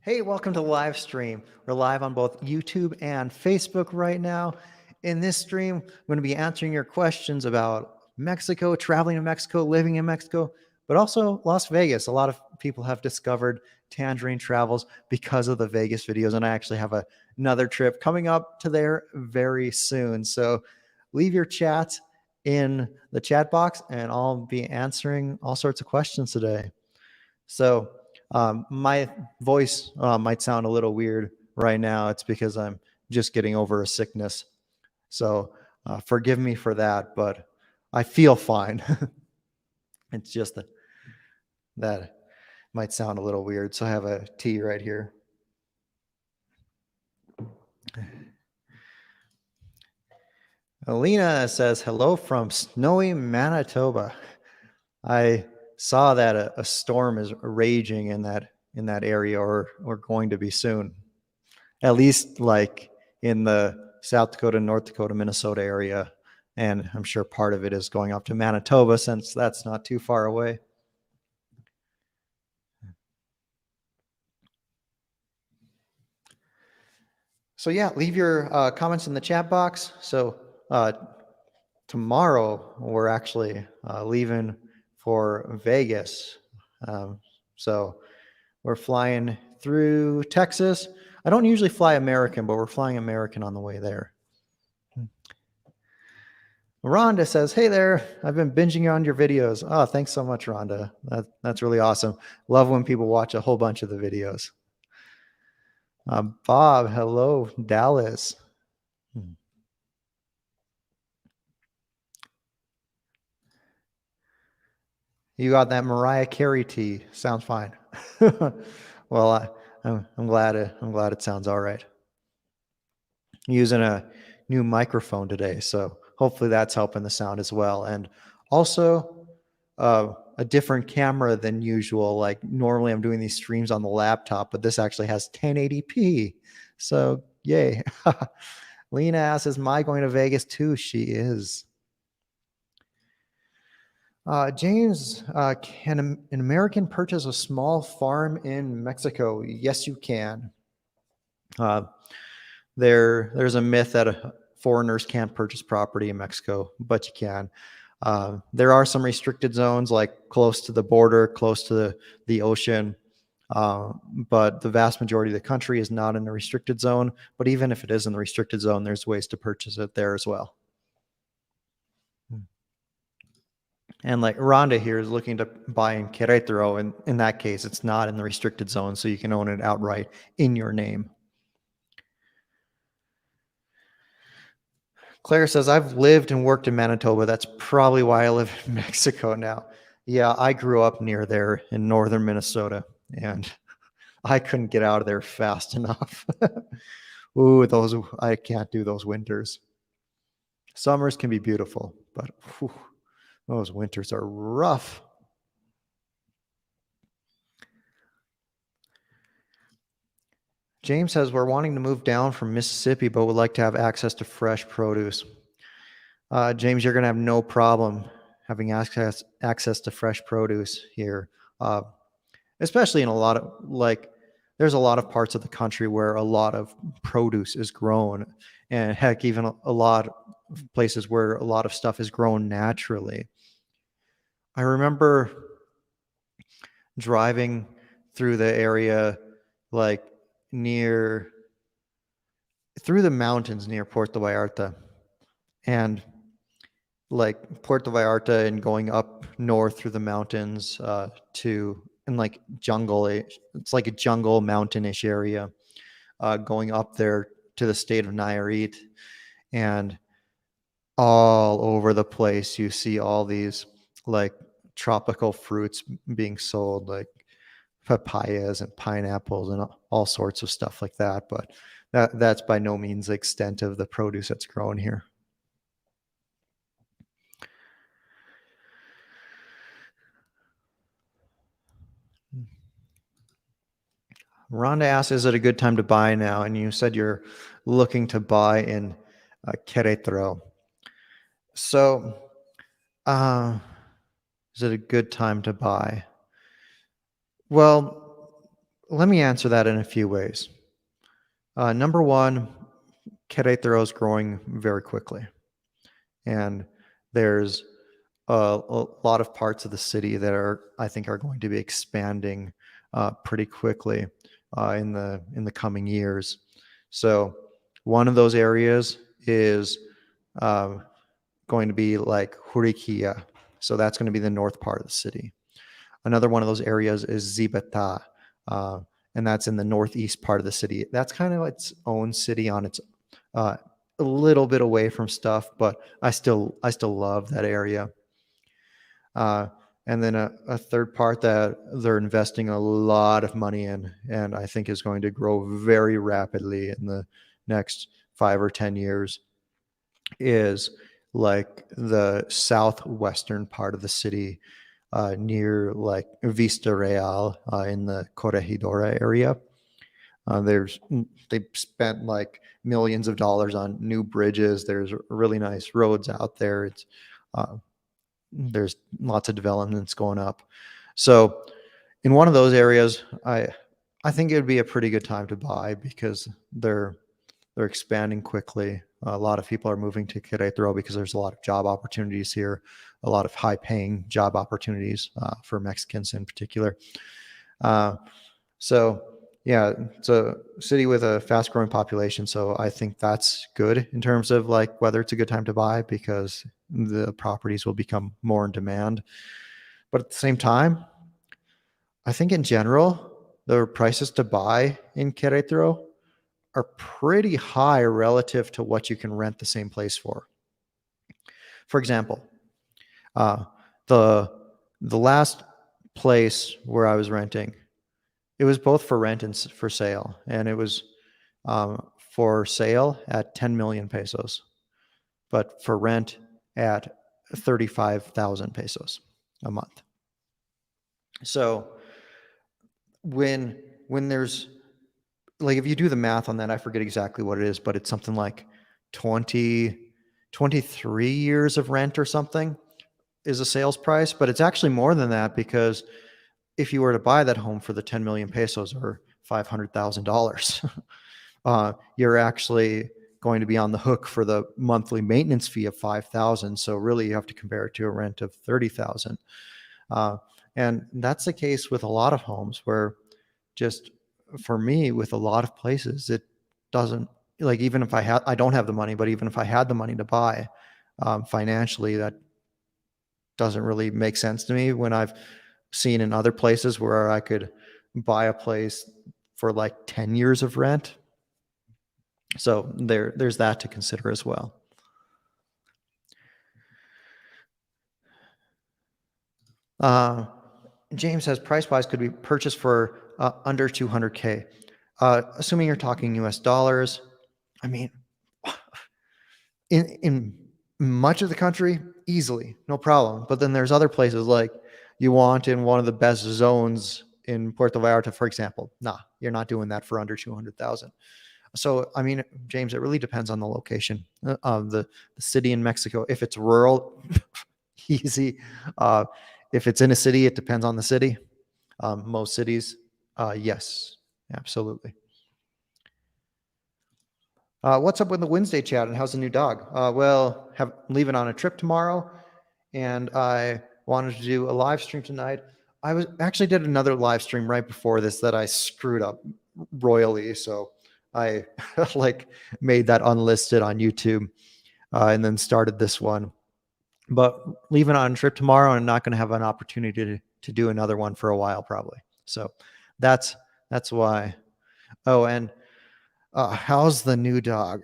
Hey, welcome to the live stream. We're live on both YouTube and Facebook right now. In this stream, I'm going to be answering your questions about Mexico, traveling to Mexico, living in Mexico, but also Las Vegas. A lot of people have discovered Tangerine Travels because of the Vegas videos, and I actually have another trip coming up to there very soon. So leave your chat in the chat box, and I'll be answering all sorts of questions today. So my voice might sound a little weird right now. It's because I'm just getting over a sickness. So forgive me for that, but I feel fine. It's just that might sound a little weird. So I have a tea right here. Alina says, hello from snowy Manitoba. I saw that a storm is raging in that area or going to be soon. At least like in the South Dakota, North Dakota, Minnesota area. And I'm sure part of it is going up to Manitoba since that's not too far away. So yeah, leave your comments in the chat box. So tomorrow we're actually leaving for Vegas. So we're flying through Texas. I don't usually fly American, but we're flying American on the way there. Rhonda says, hey there, I've been binging on your videos. Oh, thanks so much, Rhonda. That's really awesome. Love when people watch a whole bunch of the videos. Bob, hello, Dallas. You got that Mariah Carey tea. Sounds fine. Well, I'm glad it sounds all right. I'm using a new microphone today, so hopefully that's helping the sound as well. And also a different camera than usual. Like normally I'm doing these streams on the laptop, but this actually has 1080p. So yay. Lena asks, is Mai going to Vegas too? She is. James, can an American purchase a small farm in Mexico? Yes, you can. There's a myth that foreigners can't purchase property in Mexico, but you can. There are some restricted zones, like close to the border, close to the ocean, but the vast majority of the country is not in the restricted zone. But even if it is in the restricted zone, there's ways to purchase it there as well. And like Rhonda here is looking to buy in Querétaro, and in that case, it's not in the restricted zone, so you can own it outright in your name. Claire says, I've lived and worked in Manitoba. That's probably why I live in Mexico now. Yeah, I grew up near there in northern Minnesota, and I couldn't get out of there fast enough. Ooh, I can't do those winters. Summers can be beautiful, but whew, those winters are rough. James says, we're wanting to move down from Mississippi, but would like to have access to fresh produce. James, you're going to have no problem having access to fresh produce here, especially in a lot of, like, there's a lot of parts of the country where a lot of produce is grown, and heck, even a lot of places where a lot of stuff is grown naturally. I remember driving through the area, like through the mountains near Puerto Vallarta, and like Puerto Vallarta and going up north through the mountains and like jungle. It's like a jungle mountainish area going up there to the state of Nayarit, and all over the place you see all these like tropical fruits being sold, like papayas and pineapples and all sorts of stuff like that. But that's by no means the extent of the produce that's grown here. Rhonda asks, is it a good time to buy now? And you said you're looking to buy in Querétaro. So is it a good time to buy? Well, let me answer that in a few ways. Number one, Querétaro is growing very quickly, and there's a lot of parts of the city that I think are going to be expanding pretty quickly in the coming years. So one of those areas is uh, going to be like Juriquilla. So that's going to be the north part of the city. Another one of those areas is Zibata, uh, and that's in the northeast part of the city. That's kind of its own city on its uh, a little bit away from stuff, but I still love that area. Uh, and then a third part that they're investing a lot of money in, and I think is going to grow very rapidly in the next 5 or 10 years, is like the southwestern part of the city, near like Vista Real, in the Corregidora area. They spent like millions of dollars on new bridges. There's really nice roads out there. Uh, there's lots of developments going up. So in one of those areas, I think it would be a pretty good time to buy because they're expanding quickly. A lot of people are moving to Querétaro because there's a lot of job opportunities here, a lot of high-paying job opportunities for Mexicans in particular. Uh, so yeah, it's a city with a fast-growing population. So I think that's good in terms of like whether it's a good time to buy because the properties will become more in demand. But at the same time, I think in general, the prices to buy in Querétaro are pretty high relative to what you can rent the same place for. For example, uh, the the last place where I was renting, it was both for rent and for sale, and it was for sale at 10 million pesos, but for rent at 35,000 pesos a month. So when there's like if you do the math on that, I forget exactly what it is, but it's something like 20, 23 years of rent or something is a sales price. But it's actually more than that because if you were to buy that home for the 10 million pesos or $500,000, you're actually going to be on the hook for the monthly maintenance fee of 5,000. So really, you have to compare it to a rent of 30,000. And that's the case with a lot of homes where just for me, with a lot of places, it doesn't like even if I don't have the money, but even if I had the money to buy, financially, that doesn't really make sense to me when I've seen in other places where I could buy a place for like 10 years of rent. So there's that to consider as well. James says price wise could be purchased for under 200K. Assuming you're talking US dollars, I mean, in much of the country, easily, no problem. But then there's other places like you want in one of the best zones in Puerto Vallarta, for example. Nah, you're not doing that for under 200,000. So, I mean, James, it really depends on the location of the city in Mexico. If it's rural, easy. If it's in a city, it depends on the city. Most cities, yes, absolutely. What's up with the Wednesday chat and how's the new dog? Well, leaving on a trip tomorrow, and I wanted to do a live stream tonight. I was actually did another live stream right before this that I screwed up royally, so I like made that unlisted on YouTube, and then started this one. But leaving on a trip tomorrow, and not going to have an opportunity to do another one for a while, probably. So that's why. Oh, and how's the new dog?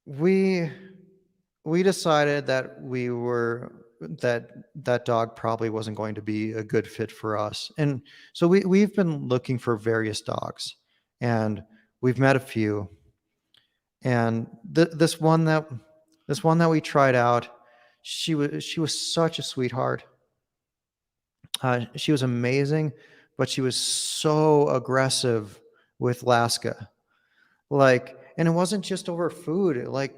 We decided that that dog probably wasn't going to be a good fit for us, and so we've been looking for various dogs, and we've met a few, and this one that we tried out, she was such a sweetheart. She was amazing, but she was so aggressive with Laska. Like, and it wasn't just over food. Like,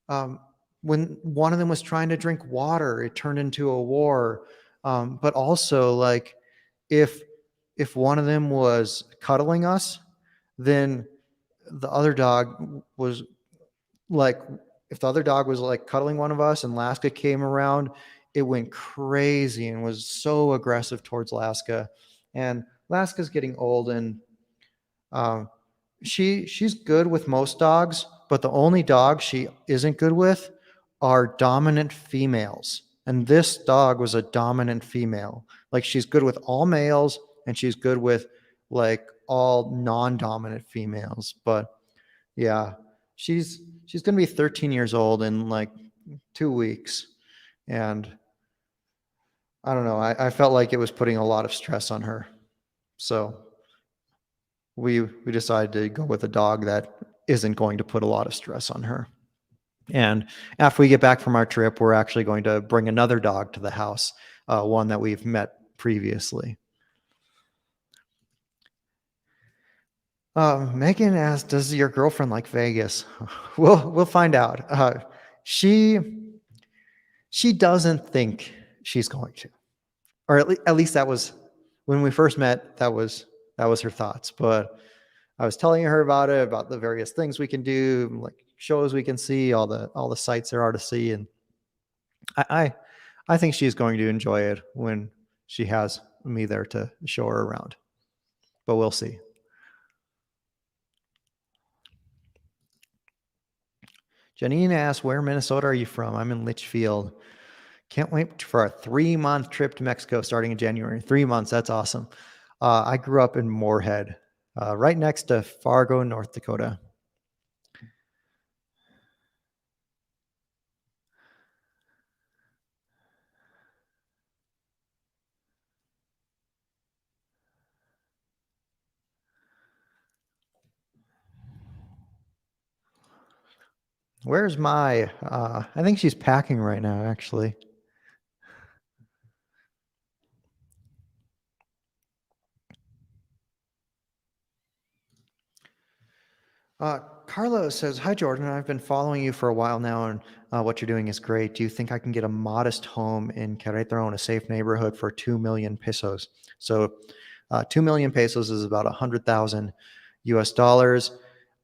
um, when one of them was trying to drink water, it turned into a war. But also, like, if if one of them was cuddling us, then the other dog was like, if the other dog was like cuddling one of us and Laska came around, it went crazy and was so aggressive towards Laska. And Laska's getting old, and um, she's good with most dogs, but the only dog she isn't good with are dominant females. And this dog was a dominant female. Like, she's good with all males and she's good with like all non-dominant females. But yeah, she's gonna be 13 years old in like 2 weeks. And I don't know, I felt like it was putting a lot of stress on her. So we decided to go with a dog that isn't going to put a lot of stress on her. And after we get back from our trip, we're actually going to bring another dog to the house, one that we've met previously. Megan asked, "Does your girlfriend like Vegas?" We'll find out. She doesn't think she's going to, or at least that was when we first met. That was her thoughts. But I was telling her about it, about the various things we can do, like shows we can see, all the sites there are to see, and I think she's going to enjoy it when she has me there to show her around. But we'll see. Janine asks, "Where in Minnesota are you from?" I'm in Litchfield. Can't wait for a 3-month trip to Mexico starting in January. 3 months, that's awesome. I grew up in Moorhead, right next to Fargo, North Dakota. Where's Mai? I think she's packing right now, actually. Carlos says, "Hi, Jordan. I've been following you for a while now, and what you're doing is great. Do you think I can get a modest home in Querétaro in a safe neighborhood for 2 million pesos?" So 2 million pesos is about 100,000 US dollars.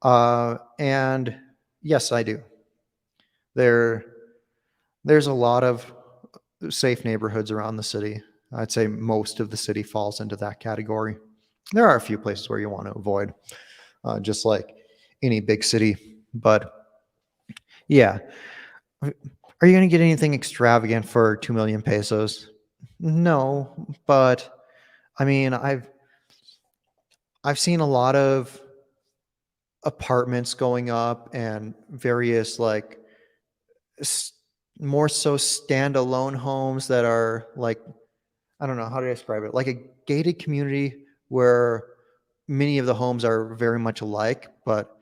And yes, I do. There's a lot of safe neighborhoods around the city. I'd say most of the city falls into that category. There are a few places where you want to avoid, just like any big city. But yeah, are you going to get anything extravagant for 2 million pesos? No, but I mean, I've seen a lot of apartments going up and various like more so standalone homes that are like, I don't know how to describe it, like a gated community where many of the homes are very much alike, but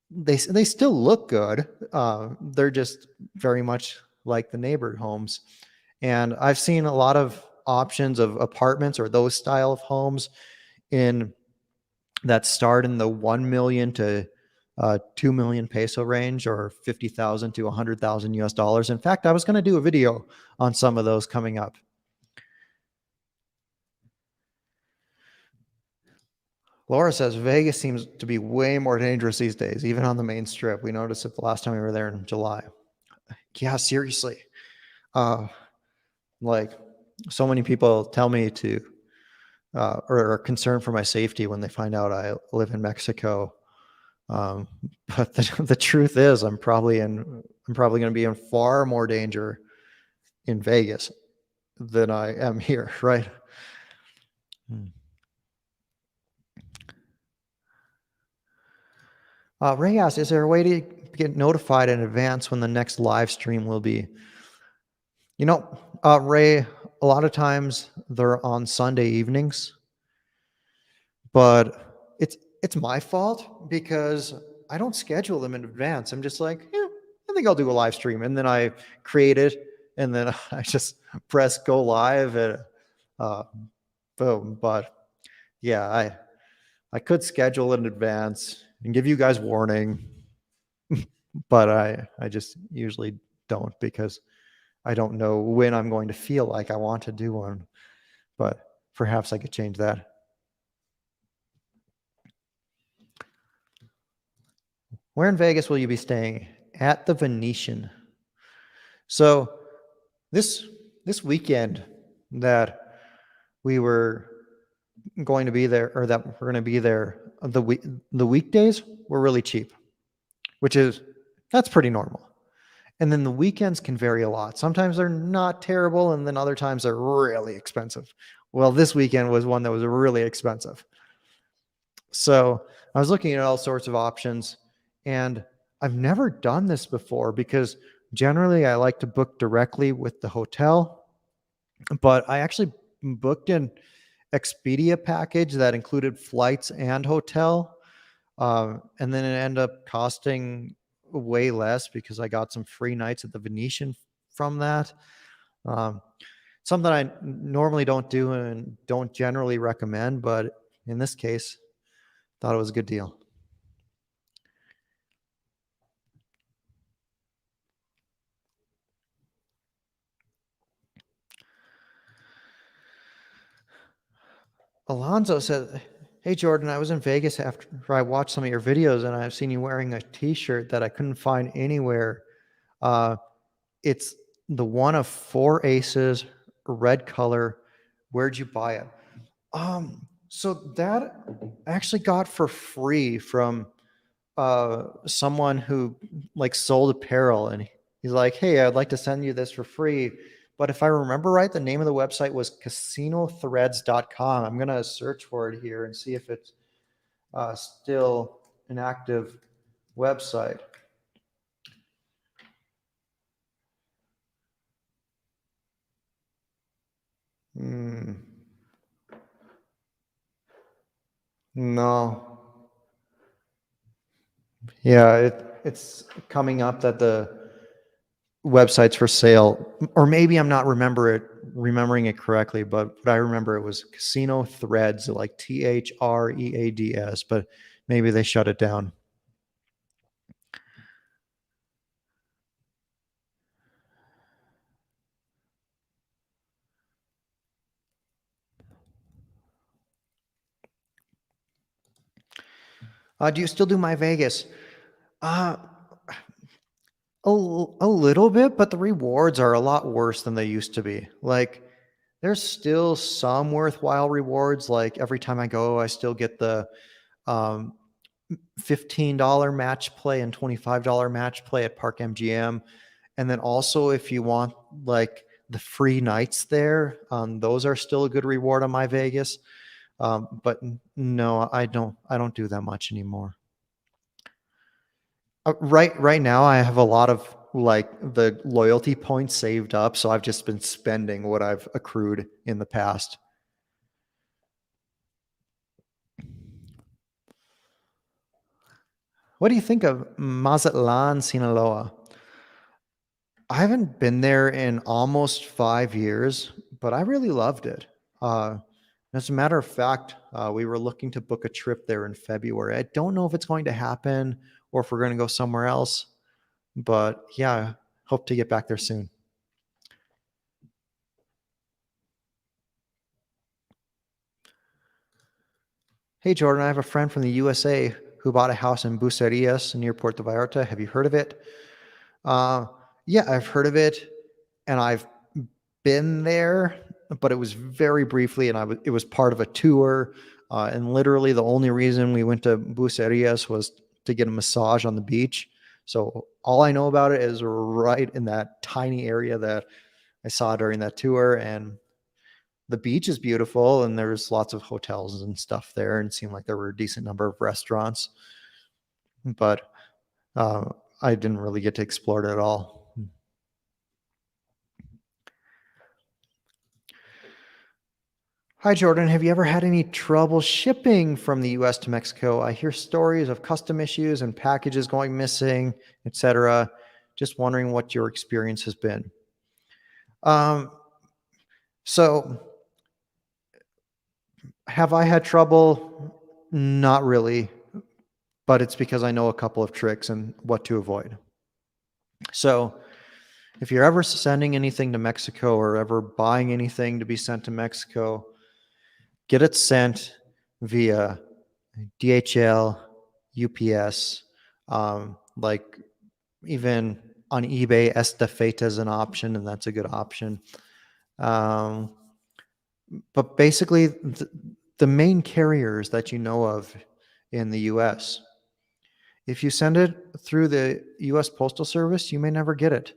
they still look good. They're just very much like the neighborhood homes. And I've seen a lot of options of apartments or those style of homes in that start in the 1 million to 2 million peso range, or 50,000 to 100,000 US dollars. In fact, I was going to do a video on some of those coming up. Laura says Vegas seems to be way more dangerous these days, even on the main strip. We noticed it the last time we were there in July. Yeah, seriously. Like, so many people tell me to, or are concerned for my safety when they find out I live in Mexico. But the truth is, I'm probably going to be in far more danger in Vegas than I am here, right? Ray asks, "Is there a way to get notified in advance when the next live stream will be?" You know, Ray, a lot of times they're on Sunday evenings, but it's my fault because I don't schedule them in advance. I'm just like, yeah, I think I'll do a live stream, and then I create it, and then I just press go live, and boom. But yeah, I could schedule in advance and give you guys warning, but I just usually don't because I don't know when I'm going to feel like I want to do one. But perhaps I could change that. Where in Vegas will you be staying? At the Venetian. So this this weekend that we were going to be there, or that we're going to be there, the weekdays were really cheap, which is that's pretty normal. And then the weekends can vary a lot. Sometimes they're not terrible, and then other times they're really expensive. Well, this weekend was one that was really expensive. So I was looking at all sorts of options, and I've never done this before because generally I like to book directly with the hotel, but I actually booked an Expedia package that included flights and hotel. And then it ended up costing way less because I got some free nights at the Venetian from that. Um, Something I normally don't do and don't generally recommend, but in this case, thought it was a good deal. Alonzo said, "Hey Jordan, I was in Vegas after I watched some of your videos, and I've seen you wearing a T-shirt that I couldn't find anywhere. Uh, it's the one of four aces, red color. Where'd you buy it?" So that I actually got for free from someone who like sold apparel, and he's like, "Hey, I'd like to send you this for free." But if I remember right, the name of the website was casinothreads.com. I'm gonna search for it here and see if it's still an active website. Hmm. No. Yeah, it's coming up that the website's for sale, or maybe I'm not remembering it correctly, but I remember it was Casino Threads, like THREADS, but maybe they shut it down. Do you still do My Vegas? Uh, a little bit, but the rewards are a lot worse than they used to be. Like, there's still some worthwhile rewards. Like every time I go, I still get the um, $15 match play and $25 match play at Park MGM. And then also, if you want like the free nights there, those are still a good reward on My Vegas. But no, I don't do that much anymore. Right now, I have a lot of like the loyalty points saved up, so I've just been spending what I've accrued in the past. What do you think of Mazatlan, Sinaloa? I haven't been there in almost 5 years, but I really loved it. Uh, as a matter of fact, we were looking to book a trip there in February. I don't know if it's going to happen or if we're going to go somewhere else, but yeah, hope to get back there soon. Hey, Jordan, I have a friend from the USA who bought a house in Bucerias near Puerto Vallarta. Have you heard of it? Uh, yeah, I've heard of it, and I've been there, but it was very briefly, and it was part of a tour. And literally, the only reason we went to Bucerias was to get a massage on the beach. So all I know about it is right in that tiny area that I saw during that tour, and the beach is beautiful, and there's lots of hotels and stuff there, and it seemed like there were a decent number of restaurants, but uh, I didn't really get to explore it at all. Hi, Jordan. Have you ever had any trouble shipping from the US to Mexico? I hear stories of custom issues and packages going missing, etc. Just wondering what your experience has been. Um, so, have I had trouble? Not really, but it's because I know a couple of tricks and what to avoid. So, if you're ever sending anything to Mexico or ever buying anything to be sent to Mexico, get it sent via DHL, UPS, like even on eBay, Estafeta is an option, and that's a good option. But basically, the main carriers that you know of in the US, if you send it through the US Postal Service, you may never get it.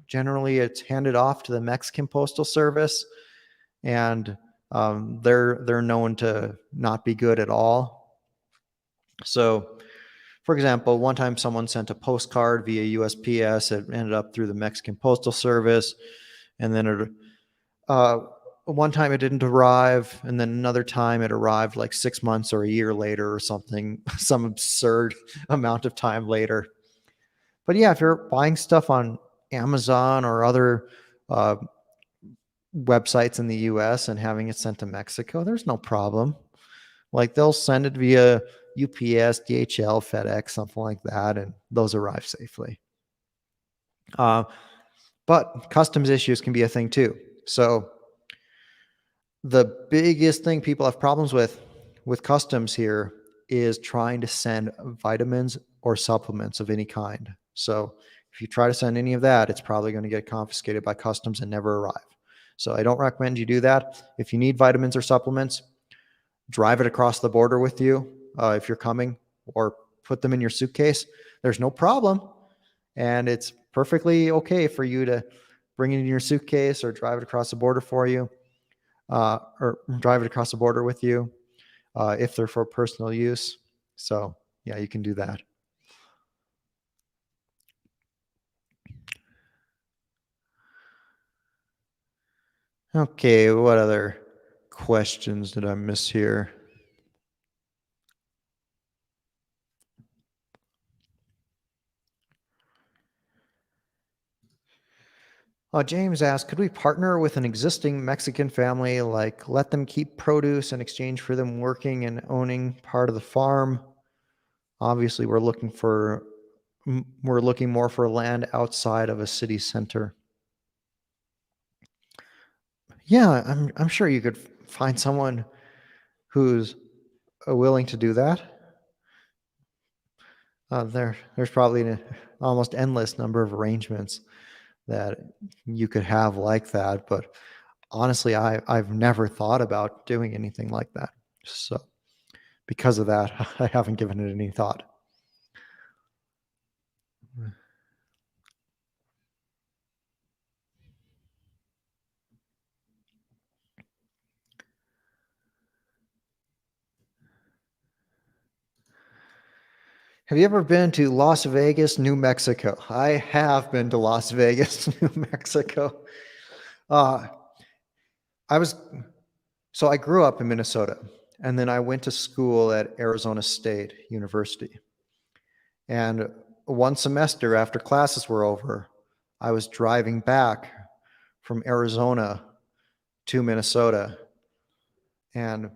Generally, it's handed off to the Mexican Postal Service, and they're known to not be good at all. So, for example, one time someone sent a postcard via USPS. It ended up through the Mexican Postal Service, and then one time it didn't arrive, and then another time it arrived like 6 months or a year later or something, some absurd amount of time later. But yeah, if you're buying stuff on Amazon or other websites in the US and having it sent to Mexico, there's no problem. Like they'll send it via UPS, DHL, FedEx, something like that, and those arrive safely. But customs issues can be a thing too. So the biggest thing people have problems with customs here is trying to send vitamins or supplements of any kind. So if you try to send any of that, it's probably going to get confiscated by customs and never arrive. So I don't recommend you do that. If you need vitamins or supplements, drive it across the border with you if you're coming, or put them in your suitcase. There's no problem. And it's perfectly okay for you to bring it in your suitcase or drive it across the border for you, or drive it across the border with you if they're for personal use. So yeah, you can do that. Okay, what other questions did I miss here? James asked, could we partner with an existing Mexican family, like let them keep produce in exchange for them working and owning part of the farm? Obviously, we're looking more for land outside of a city center. Yeah, I'm sure you could find someone who's willing to do that. There's probably an almost endless number of arrangements that you could have like that, but honestly, I've never thought about doing anything like that. So because of that, I haven't given it any thought. Have you ever been to Las Vegas, New Mexico? I have been to Las Vegas, New Mexico. I grew up in Minnesota, and then I went to school at Arizona State University. And one semester after classes were over, I was driving back from Arizona to Minnesota. And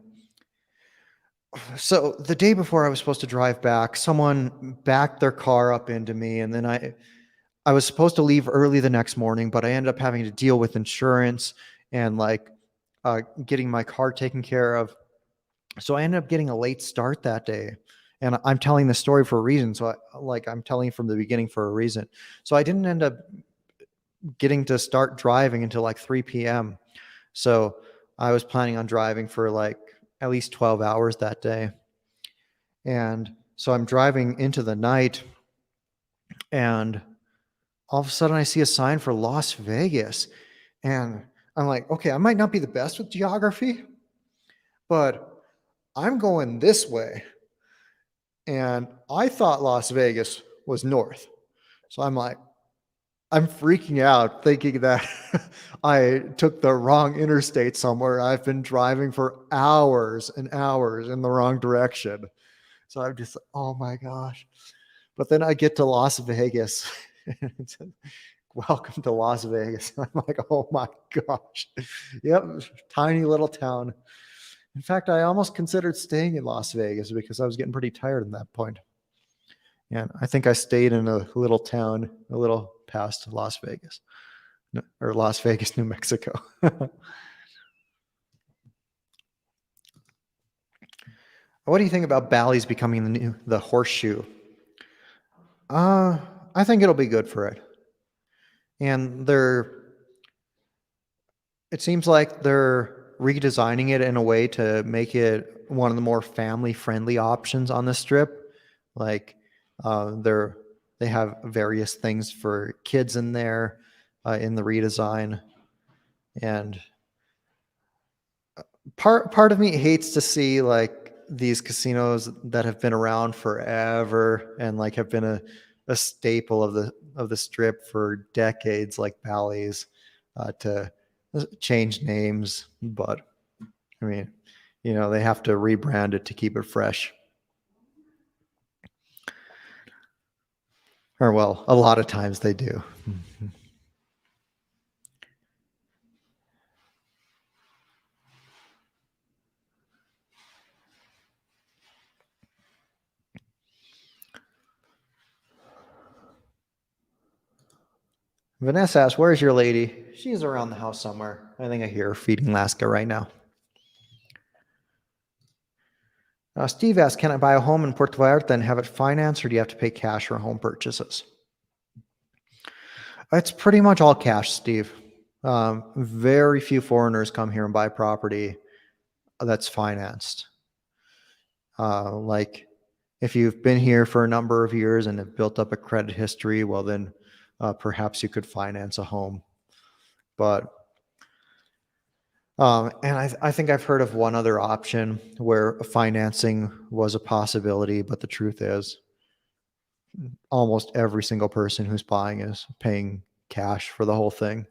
so the day before I was supposed to drive back, someone backed their car up into me, and then I was supposed to leave early the next morning, but I ended up having to deal with insurance and getting my car taken care of. So I ended up getting a late start that day. And I'm telling this story for a reason. So I'm telling from the beginning for a reason. So I didn't end up getting to start driving until like 3 p.m. So I was planning on driving for like at least 12 hours that day. And so I'm driving into the night, and all of a sudden I see a sign for Las Vegas. And I'm like, okay, I might not be the best with geography, but I'm going this way. And I thought Las Vegas was north. So I'm like, I'm freaking out thinking that I took the wrong interstate somewhere. I've been driving for hours and hours in the wrong direction. So I'm just, oh my gosh. But then I get to Las Vegas. Welcome to Las Vegas. I'm like, oh my gosh. Yep, tiny little town. In fact, I almost considered staying in Las Vegas because I was getting pretty tired at that point. And I think I stayed in a little town, a little past Las Vegas, or Las Vegas, New Mexico. What do you think about Bally's becoming the horseshoe? I think it'll be good for it. And it seems like they're redesigning it in a way to make it one of the more family-friendly options on the strip. Like, they have various things for kids in there, in the redesign. And part of me hates to see like these casinos that have been around forever and like have been a staple of the strip for decades, like Bally's, to change names. But I mean, they have to rebrand it to keep it fresh. Or well, a lot of times they do. Vanessa asks, "Where's your lady?" She's around the house somewhere. I think I hear her feeding Laska right now. Steve asks, "Can I buy a home in Puerto Vallarta and have it financed, or do you have to pay cash for home purchases?" It's pretty much all cash, Steve. Very few foreigners come here and buy property that's financed. Like, if you've been here for a number of years and have built up a credit history, well, then perhaps you could finance a home. But and I think I've heard of one other option where financing was a possibility, but the truth is, almost every single person who's buying is paying cash for the whole thing.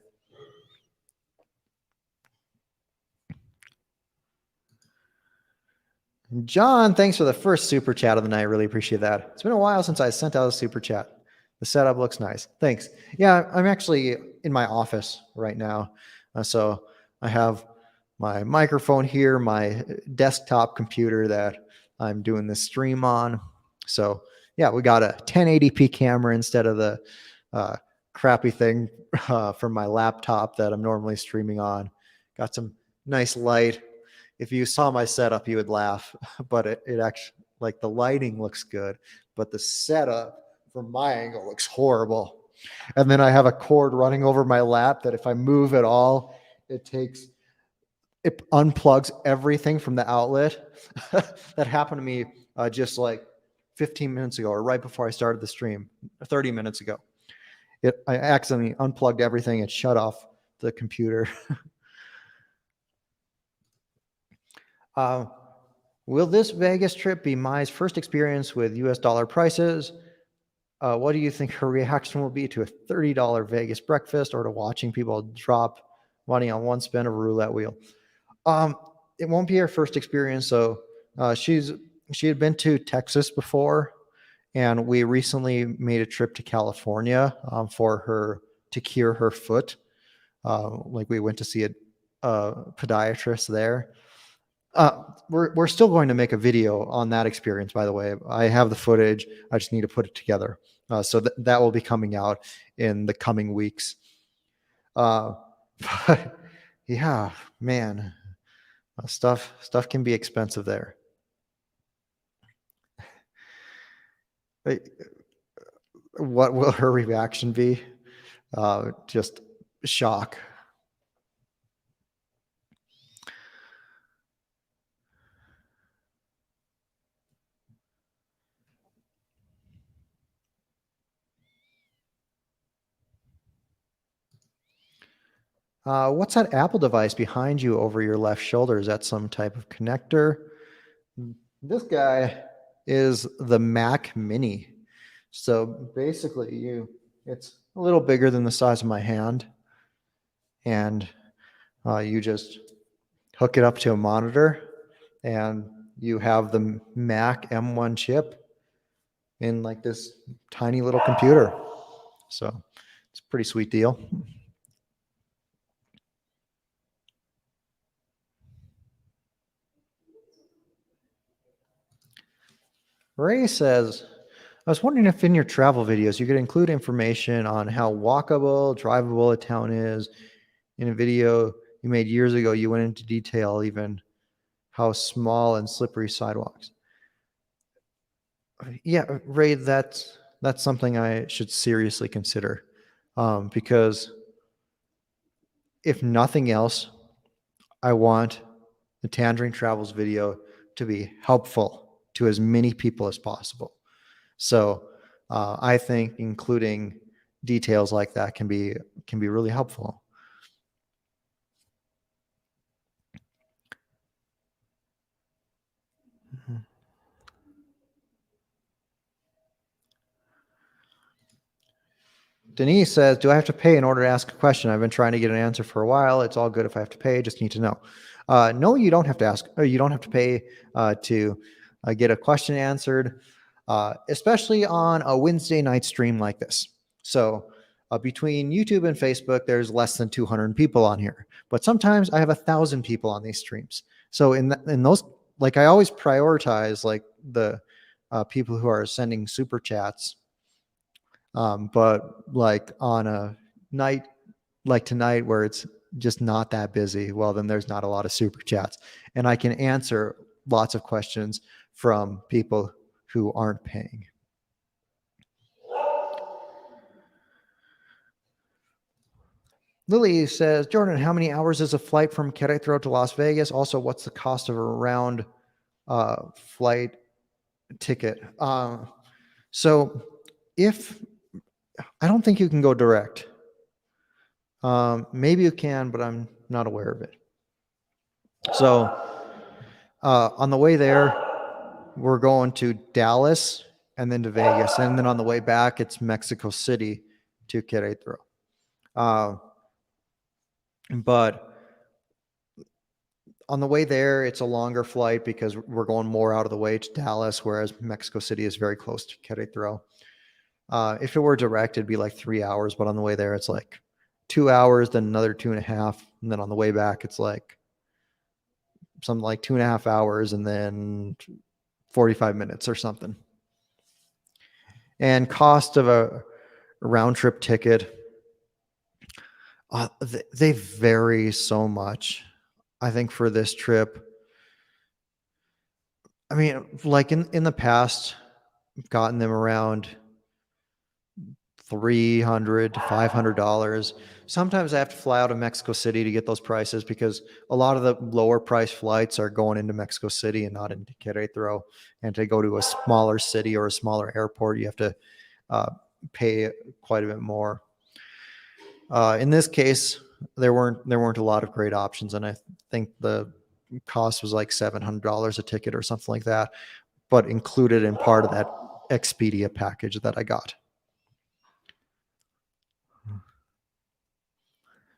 John, thanks for the first super chat of the night. Really appreciate that. It's been a while since I sent out a super chat. The setup looks nice. Thanks. Yeah, I'm actually in my office right now. So I have my microphone here, my desktop computer that I'm doing this stream on. So yeah, we got a 1080p camera instead of the crappy thing from my laptop that I'm normally streaming on. Got some nice light. If you saw my setup, you would laugh, but it actually, like, the lighting looks good, but the setup from my angle looks horrible. And then I have a cord running over my lap that if I move at all, it unplugs everything from the outlet. That happened to me just like 15 minutes ago, or right before I started the stream, 30 minutes ago. I accidentally unplugged everything and shut off the computer. Will this Vegas trip be Mai's first experience with US dollar prices? What do you think her reaction will be to a $30 Vegas breakfast, or to watching people drop money on one spin of a roulette wheel? It won't be her first experience. So she had been to Texas before, and we recently made a trip to California for her to cure her foot. Like, we went to see a podiatrist there. We're still going to make a video on that experience, by the way. I have the footage. I just need to put it together. So that will be coming out in the coming weeks. But yeah, man, stuff can be expensive there. What will her reaction be? Just shock. What's that Apple device behind you over your left shoulder? Is that some type of connector? This guy is the Mac Mini. So basically, it's a little bigger than the size of my hand, and you just hook it up to a monitor, and you have the Mac M1 chip in like this tiny little computer. So it's a pretty sweet deal. Ray says, "I was wondering if in your travel videos you could include information on how walkable, drivable a town is. In a video you made years ago, you went into detail even how small and slippery sidewalks." Yeah, Ray, that's something I should seriously consider, because if nothing else, I want the Tangerine Travels video to be helpful to as many people as possible. So I think including details like that can be really helpful. Denise says, "Do I have to pay in order to ask a question? I've been trying to get an answer for a while. It's all good if I have to pay. Just need to know." No, you don't have to ask. Or you don't have to pay to get a question answered, especially on a Wednesday night stream like this. So between YouTube and Facebook, there's less than 200 people on here. But sometimes I have 1,000 people on these streams. So in those, like I always prioritize like the people who are sending super chats, but like on a night like tonight where it's just not that busy, well, then there's not a lot of super chats. And I can answer lots of questions from people who aren't paying. Lily says, "Jordan, how many hours is a flight from Querétaro to Las Vegas? Also, what's the cost of a round flight ticket?" So if I don't think you can go direct. Maybe you can, but I'm not aware of it. So on the way there, we're going to Dallas and then to Vegas. And then on the way back, it's Mexico City to Querétaro. But on the way there, it's a longer flight because we're going more out of the way to Dallas, whereas Mexico City is very close to Querétaro. If it were direct, it'd be like 3 hours, but on the way there, it's like 2 hours, then another 2.5. And then on the way back, it's like something like 2.5 hours and then 45 minutes or something. And cost of a round trip ticket, they vary so much. I think for this trip, I mean, like in the past, I've gotten them around $300 to $500. Sometimes I have to fly out of Mexico City to get those prices because a lot of the lower price flights are going into Mexico City and not into Querétaro. And to go to a smaller city or a smaller airport, you have to pay quite a bit more. In this case, there weren't a lot of great options, and I think the cost was like $700 a ticket or something like that, but included in part of that Expedia package that I got.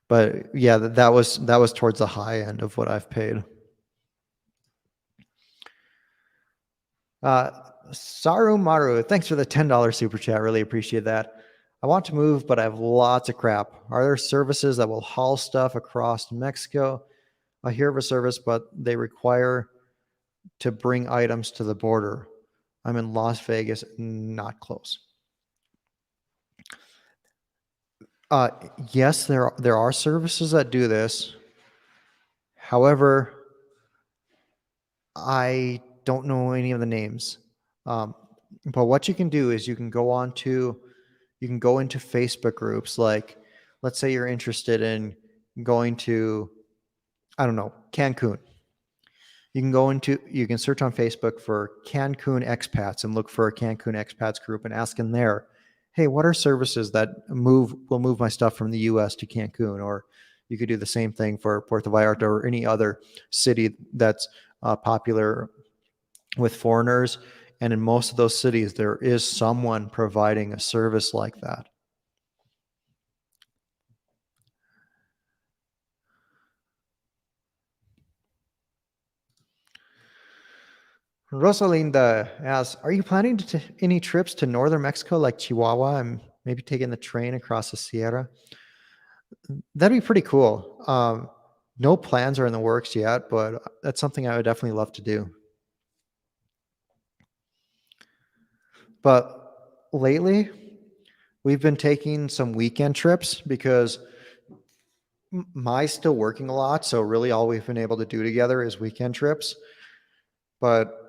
But yeah, that was towards the high end of what I've paid. Saru Maru, thanks for the $10 super chat. Really appreciate that. I want to move, but I have lots of crap. Are there services that will haul stuff across Mexico? I hear of a service, but they require to bring items to the border. I'm in Las Vegas, not close. Yes, there are services that do this. However, I don't know any of the names. But what you can do is you can go into Facebook groups. Like, let's say you're interested in going to, I don't know, Cancun. You can search on Facebook for Cancun expats and look for a Cancun expats group and ask in there, hey, what are services that will move my stuff from the US to Cancun? Or you could do the same thing for Puerto Vallarta or any other city that's popular with foreigners. And in most of those cities, there is someone providing a service like that. Rosalinda asks, are you planning to any trips to northern Mexico like Chihuahua and maybe taking the train across the Sierra? That'd be pretty cool. No plans are in the works yet, but that's something I would definitely love to do. But lately, we've been taking some weekend trips because Mai's still working a lot. So really all we've been able to do together is weekend trips. But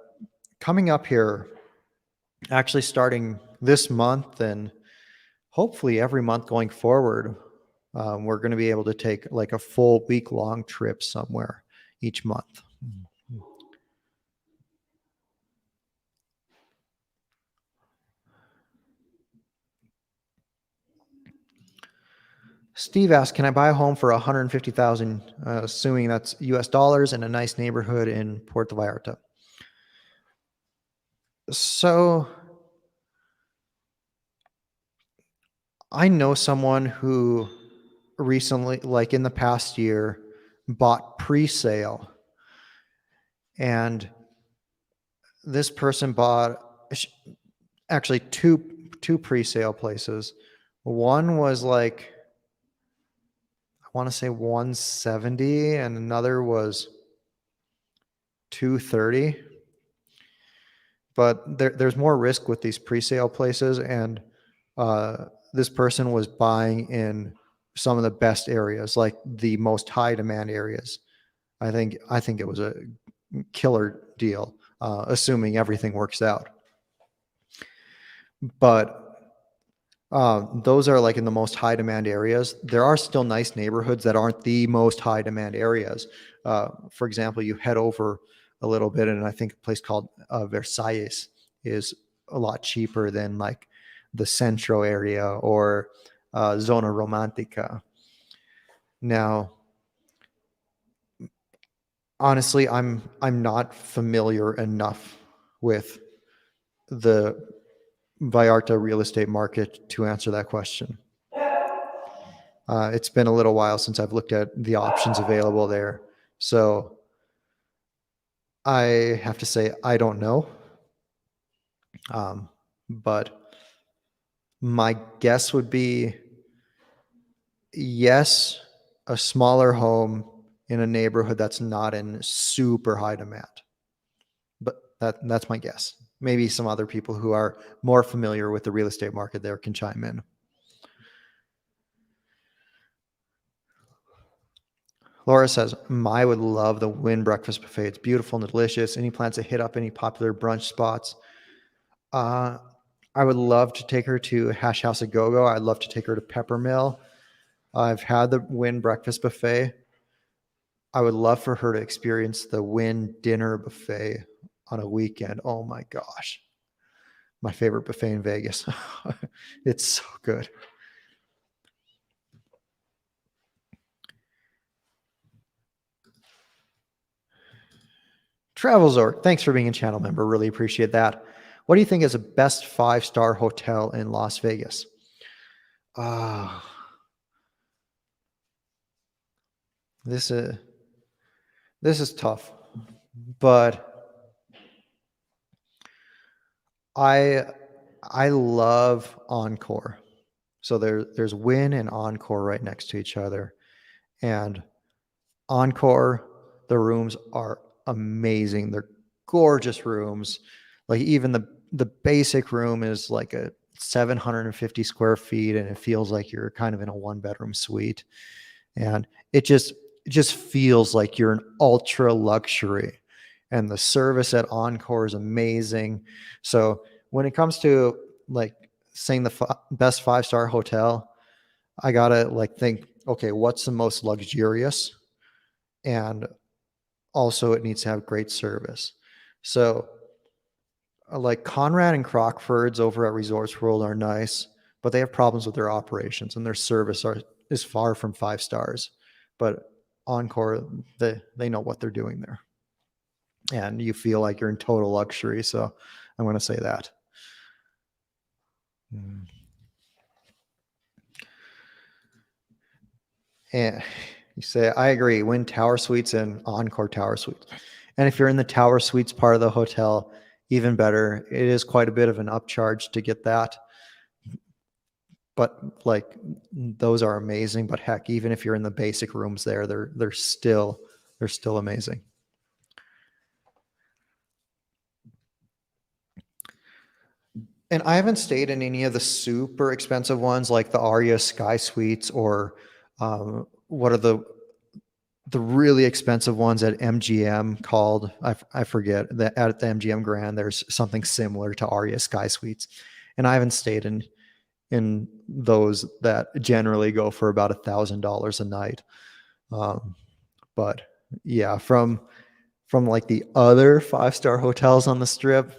coming up here, actually starting this month and hopefully every month going forward, we're going to be able to take like a full week-long trip somewhere each month. Steve asks, can I buy a home for 150,000, assuming that's US dollars, in a nice neighborhood in Puerto Vallarta? So I know someone who recently, like in the past year, bought pre-sale, and this person bought actually two pre-sale places. One was like, I want to say 170, and another was 230. But there's more risk with these pre-sale places, and this person was buying in some of the best areas, like the most high demand areas. I think it was a killer deal, assuming everything works out. But those are like in the most high demand areas. There are still nice neighborhoods that aren't the most high demand areas. For example, you head over a little bit, and I think a place called Versailles is a lot cheaper than like the Centro area or Zona Romantica. Now, honestly, I'm not familiar enough with the Vallarta real estate market to answer that question. It's been a little while since I've looked at the options available there. So I have to say, I don't know. But my guess would be yes, a smaller home in a neighborhood that's not in super high demand. But that's my guess. Maybe some other people who are more familiar with the real estate market there can chime in. Laura says, Mai would love the Wynn breakfast buffet. It's beautiful and delicious. Any plans to hit up any popular brunch spots? I would love to take her to Hash House of Go-Go. I'd love to take her to Peppermill. I've had the Wynn breakfast buffet. I would love for her to experience the Wynn dinner buffet on a weekend. Oh my gosh. My favorite buffet in Vegas. It's so good. Travelzork, thanks for being a channel member. Really appreciate that. What do you think is the best 5-star hotel in Las Vegas? This is tough, but I love Encore. So there's Wynn and Encore right next to each other, and Encore, the rooms are amazing. They're gorgeous rooms. Like even the basic room is like a 750 square feet, and it feels like you're kind of in a 1-bedroom suite. And it just feels like you're an ultra luxury. And the service at Encore is amazing. So when it comes to like saying the best 5-star hotel, I gotta like think, okay, what's the most luxurious? And also it needs to have great service. So like Conrad and Crockford's over at Resorts World are nice, but they have problems with their operations, and their service is far from 5 stars. But Encore, they know what they're doing there, and you feel like you're in total luxury. So I'm going to say that. And you say, I agree. Win Tower Suites and Encore Tower Suites. And if you're in the Tower Suites part of the hotel, even better. It is quite a bit of an upcharge to get that. But like those are amazing. But heck, even if you're in the basic rooms there, they're still amazing. And I haven't stayed in any of the super expensive ones like the Aria Sky Suites or what are the really expensive ones at MGM called, I forget, at the MGM Grand, there's something similar to Aria Sky Suites. And I haven't stayed in those that generally go for about $1,000 a night. But yeah, from like the other 5-star hotels on the strip,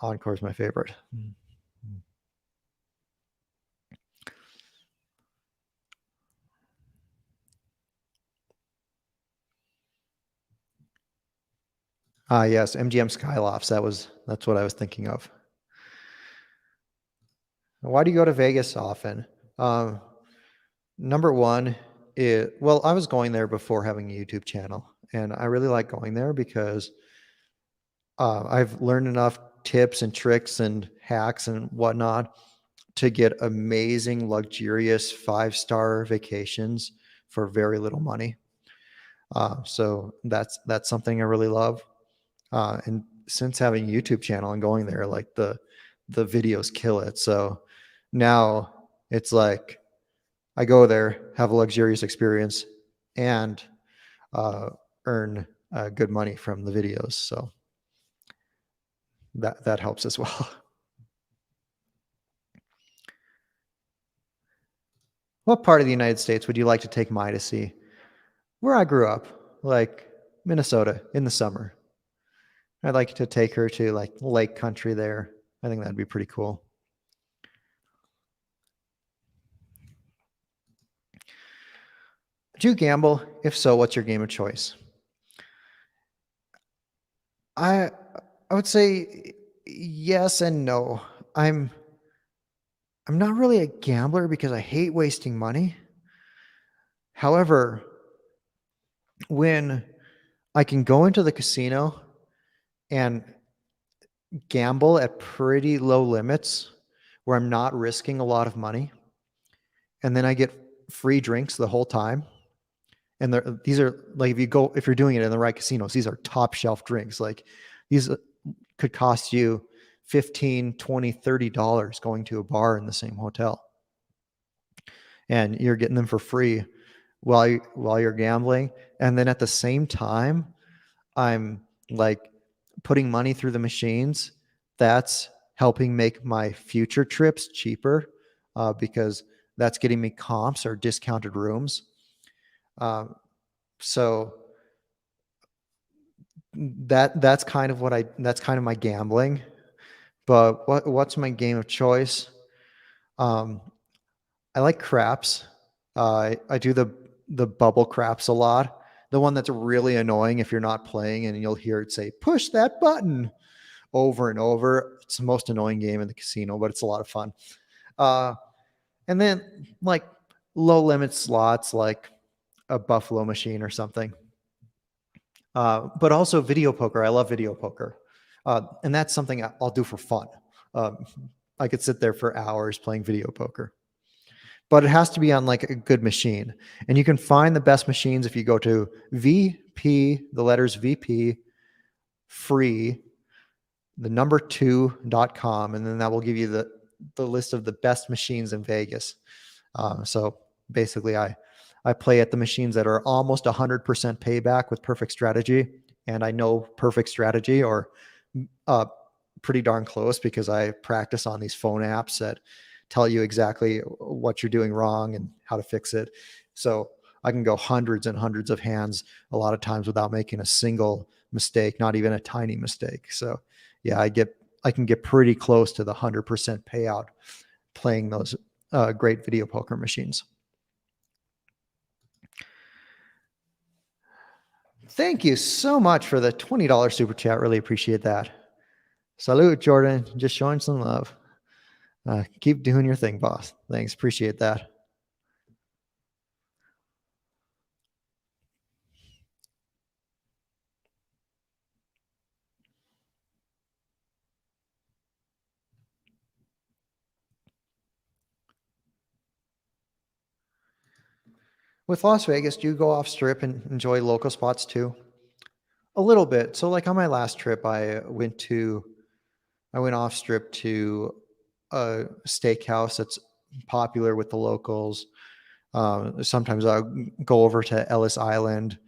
Encore's my favorite. Yes, MGM Skylofts. That's what I was thinking of. Why do you go to Vegas often? Um, Number one, well, I was going there before having a YouTube channel, and I really like going there because I've learned enough tips and tricks and hacks and whatnot to get amazing, luxurious 5-star vacations for very little money. So that's something I really love. And since having a YouTube channel and going there, like the videos kill it. So now it's like I go there, have a luxurious experience, and uh, earn good money from the videos. So that helps as well. What part of the United States would you like to take Mai to see? Where I grew up, like Minnesota in the summer. I'd like to take her to like lake country there. I think that'd be pretty cool. Do you gamble? If so, what's your game of choice? I I would say yes and no. I'm I'm not really a gambler because I hate wasting money. However, when I can go into the casino and gamble at pretty low limits where I'm not risking a lot of money, and then I get free drinks the whole time. And these are like if you're doing it in the right casinos, these are top shelf drinks. Like these could cost you 15, 20, $30 going to a bar in the same hotel. And you're getting them for free while you're gambling. And then at the same time, I'm like putting money through the machines. That's helping make my future trips cheaper because that's getting me comps or discounted rooms. So that's kind of that's kind of my gambling. But what's my game of choice? Um, I like craps. I do the bubble craps a lot. The one that's really annoying if you're not playing and you'll hear it say, push that button over and over. It's the most annoying game in the casino, but it's a lot of fun. And then like low limit slots like a Buffalo machine or something. But also video poker. I love video poker. And that's something I'll do for fun. I could sit there for hours playing video poker. But it has to be on like a good machine. And you can find the best machines if you go to VP, the letters VP, free, the number 2.com. And then that will give you the list of the best machines in Vegas. So basically, I play at the machines that are almost 100% payback with perfect strategy. And I know perfect strategy or pretty darn close because I practice on these phone apps that tell you exactly what you're doing wrong and how to fix it. So I can go hundreds and hundreds of hands a lot of times without making a single mistake, not even a tiny mistake. So yeah, I can get pretty close to the 100% payout playing those great video poker machines. Thank you so much for the $20 super chat. Really appreciate that. Salute, Jordan. Just showing some love. Keep doing your thing, boss. Thanks. Appreciate that. With Las Vegas, do you go off strip and enjoy local spots too? A little bit. So like on my last trip, I went off strip to a steakhouse that's popular with the locals. Sometimes I'll go over to Ellis Island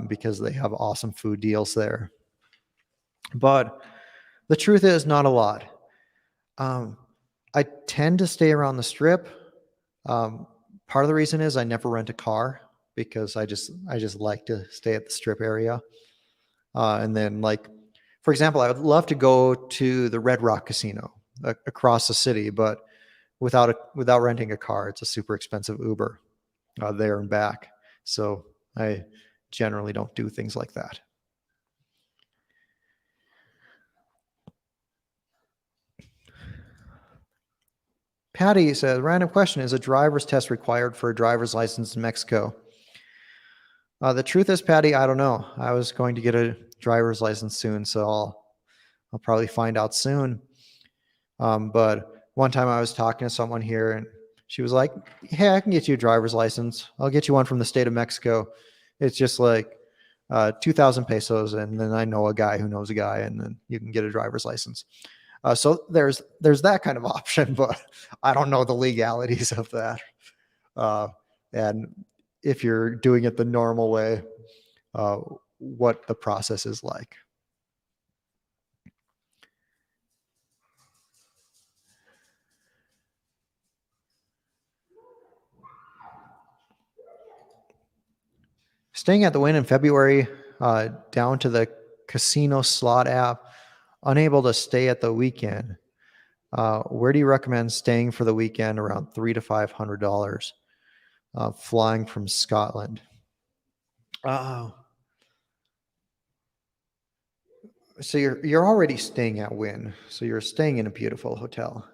because they have awesome food deals there. But the truth is, not a lot. Um, I tend to stay around the strip. Um, Part of the reason is I never rent a car because I just like to stay at the strip area. And then, like, for example, I would love to go to the Red Rock Casino across the city, but without renting a car, it's a super expensive Uber there and back. So I generally don't do things like that. Patty says, random question: is a driver's test required for a driver's license in Mexico? The truth is, Patty, I don't know. I was going to get a driver's license soon, so I'll probably find out soon. But one time I was talking to someone here, and she was like, "Hey, I can get you a driver's license. I'll get you one from the state of Mexico. It's just like 2,000 pesos, and then I know a guy who knows a guy, and then you can get a driver's license." So there's that kind of option, but I don't know the legalities of that. And if you're doing it the normal way, uh, what the process is like. Staying at the Wynn in February, down to the casino slot app, unable to stay at the weekend. Where do you recommend staying for the weekend? Around $300 to $500, flying from Scotland. So you're already staying at Wynn, so you're staying in a beautiful hotel.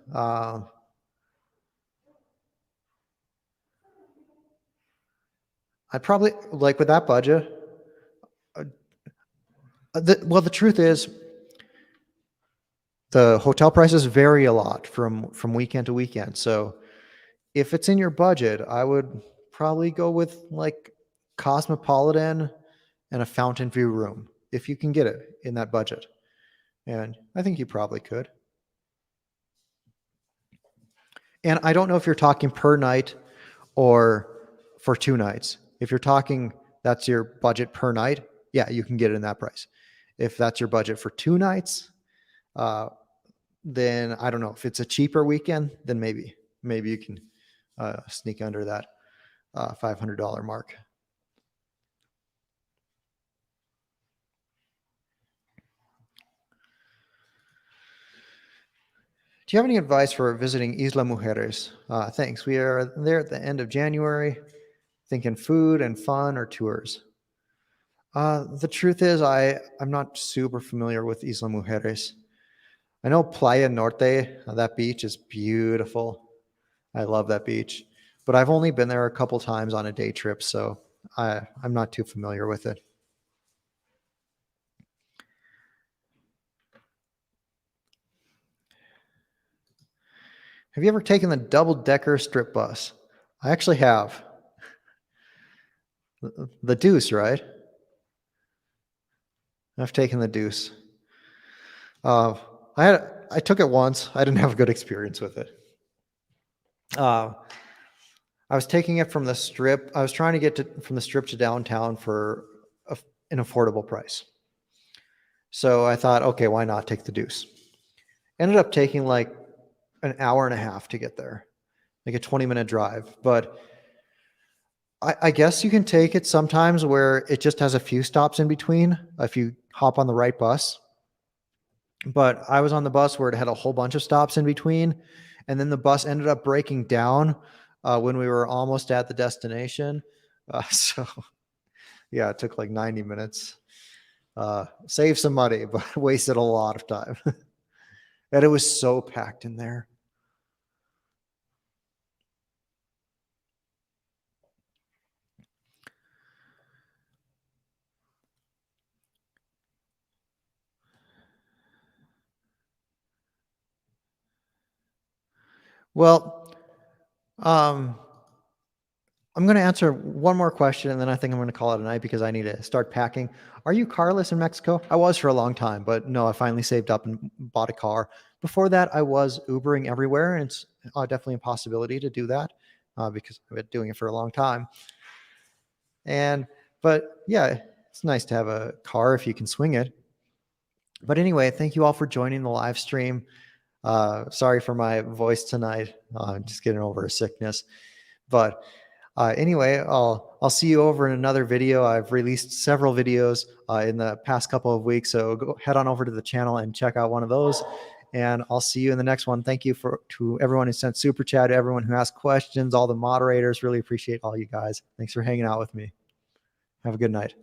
I'd probably, like, with that budget. The truth is, the hotel prices vary a lot from weekend to weekend. So if it's in your budget, I would probably go with like Cosmopolitan and a fountain view room if you can get it in that budget. And I think you probably could. And I don't know if you're talking per night or for 2 nights. If you're talking that's your budget per night, yeah, you can get it in that price. If that's your budget for 2 nights, uh, then I don't know. If it's a cheaper weekend, then maybe you can sneak under that $500 mark. Do you have any advice for visiting Isla Mujeres? Thanks. We are there at the end of January, thinking food and fun or tours. The truth is, I'm not super familiar with Isla Mujeres. I know Playa Norte, that beach is beautiful. I love that beach, but I've only been there a couple times on a day trip, so I'm not too familiar with it. Have you ever taken the double-decker strip bus? I actually have. The Deuce, right? I've taken the Deuce. Uh, I took it once. I didn't have a good experience with it. I was taking it from the strip. I was trying to get from the strip to downtown for an affordable price. So I thought, okay, why not take the Deuce? Ended up taking like an hour and a half to get there, like a 20-minute drive. But I guess you can take it sometimes where it just has a few stops in between if you hop on the right bus. But I was on the bus where it had a whole bunch of stops in between. And then the bus ended up breaking down when we were almost at the destination. So, yeah, it took like 90 minutes. Saved some money, but wasted a lot of time. And it was so packed in there. Well, I'm going to answer one more question, and then I think I'm going to call it a night because I need to start packing. Are you carless in Mexico? I was for a long time, but no, I finally saved up and bought a car. Before that, I was Ubering everywhere, and it's definitely a possibility to do that. because I've been doing it for a long time. But yeah, it's nice to have a car if you can swing it. But anyway, thank you all for joining the live stream. Sorry for my voice tonight. Just getting over a sickness. But anyway, I'll see you over in another video. I've released several videos in the past couple of weeks, so go head on over to the channel and check out one of those. And I'll see you in the next one. Thank you to everyone who sent super chat, everyone who asked questions, all the moderators. Really appreciate all you guys. Thanks for hanging out with me. Have a good night.